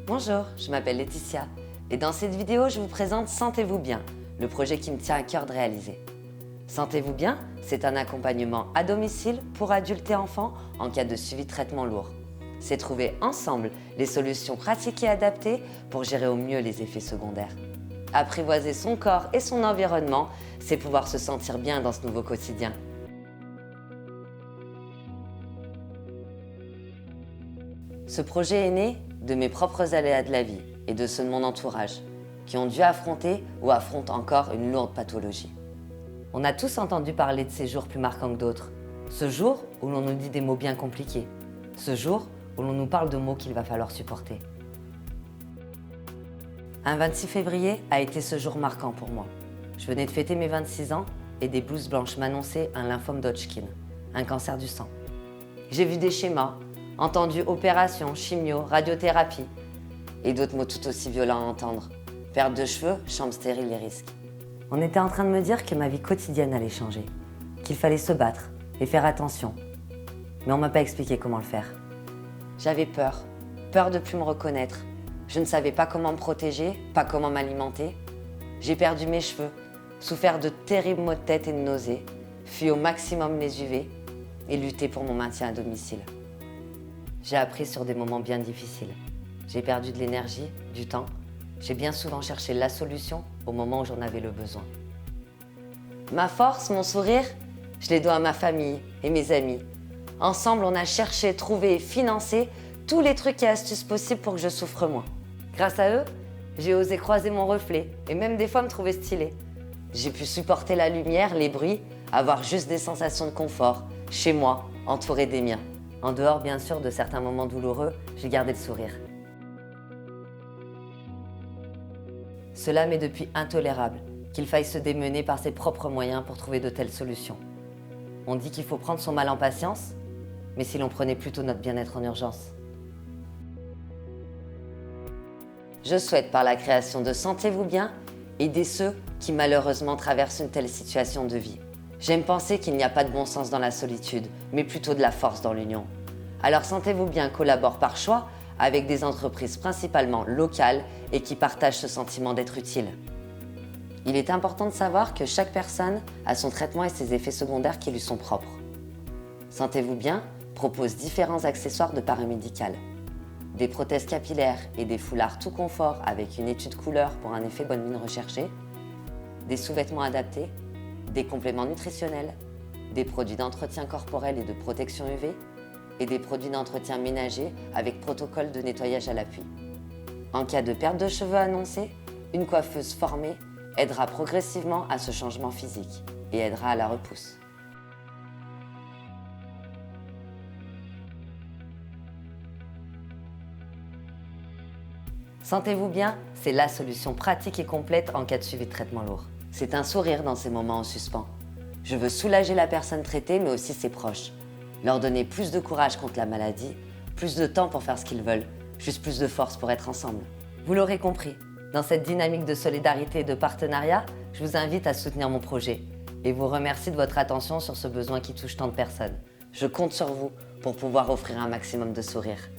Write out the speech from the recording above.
Bonjour, je m'appelle Laetitia et dans cette vidéo, je vous présente Sentez-vous bien, le projet qui me tient à cœur de réaliser. Sentez-vous bien, c'est un accompagnement à domicile pour adultes et enfants en cas de suivi de traitement lourd. C'est trouver ensemble les solutions pratiques et adaptées pour gérer au mieux les effets secondaires. Apprivoiser son corps et son environnement, c'est pouvoir se sentir bien dans ce nouveau quotidien. Ce projet est né de mes propres aléas de la vie et de ceux de mon entourage, qui ont dû affronter ou affrontent encore une lourde pathologie. On a tous entendu parler de ces jours plus marquants que d'autres. Ce jour où l'on nous dit des mots bien compliqués. Ce jour où l'on nous parle de mots qu'il va falloir supporter. Un 26 février a été ce jour marquant pour moi. Je venais de fêter mes 26 ans et des blouses blanches m'annonçaient un lymphome d'Hodgkin, un cancer du sang. J'ai vu des schémas, entendu opération, chimio, radiothérapie et d'autres mots tout aussi violents à entendre. Perte de cheveux, chambre stérile et risques. On était en train de me dire que ma vie quotidienne allait changer, qu'il fallait se battre et faire attention. Mais on m'a pas expliqué comment le faire. J'avais peur de ne plus me reconnaître. Je ne savais pas comment me protéger, pas comment m'alimenter. J'ai perdu mes cheveux, souffert de terribles maux de tête et de nausées, fui au maximum les UV et lutté pour mon maintien à domicile. J'ai appris sur des moments bien difficiles. J'ai perdu de l'énergie, du temps. J'ai bien souvent cherché la solution au moment où j'en avais le besoin. Ma force, mon sourire, je les dois à ma famille et mes amis. Ensemble, on a cherché, trouvé et financé tous les trucs et astuces possibles pour que je souffre moins. Grâce à eux, j'ai osé croiser mon reflet et même des fois me trouver stylée. J'ai pu supporter la lumière, les bruits, avoir juste des sensations de confort, chez moi, entourée des miens. En dehors, bien sûr, de certains moments douloureux, j'ai gardé le sourire. Cela m'est depuis intolérable qu'il faille se démener par ses propres moyens pour trouver de telles solutions. On dit qu'il faut prendre son mal en patience, mais si l'on prenait plutôt notre bien-être en urgence. Je souhaite par la création de Sentez-vous bien aider ceux qui malheureusement traversent une telle situation de vie. J'aime penser qu'il n'y a pas de bon sens dans la solitude, mais plutôt de la force dans l'union. Alors Sentez-vous bien collabore par choix avec des entreprises principalement locales et qui partagent ce sentiment d'être utile. Il est important de savoir que chaque personne a son traitement et ses effets secondaires qui lui sont propres. Sentez-vous bien propose différents accessoires de paramédical. Des prothèses capillaires et des foulards tout confort avec une étude couleur pour un effet bonne mine recherché, des sous-vêtements adaptés, des compléments nutritionnels, des produits d'entretien corporel et de protection UV et des produits d'entretien ménager avec protocole de nettoyage à l'appui. En cas de perte de cheveux annoncée, une coiffeuse formée aidera progressivement à ce changement physique et aidera à la repousse. Sentez-vous bien, c'est la solution pratique et complète en cas de suivi de traitement lourd. C'est un sourire dans ces moments en suspens. Je veux soulager la personne traitée, mais aussi ses proches. Leur donner plus de courage contre la maladie, plus de temps pour faire ce qu'ils veulent, juste plus de force pour être ensemble. Vous l'aurez compris, dans cette dynamique de solidarité et de partenariat, je vous invite à soutenir mon projet et vous remercie de votre attention sur ce besoin qui touche tant de personnes. Je compte sur vous pour pouvoir offrir un maximum de sourires.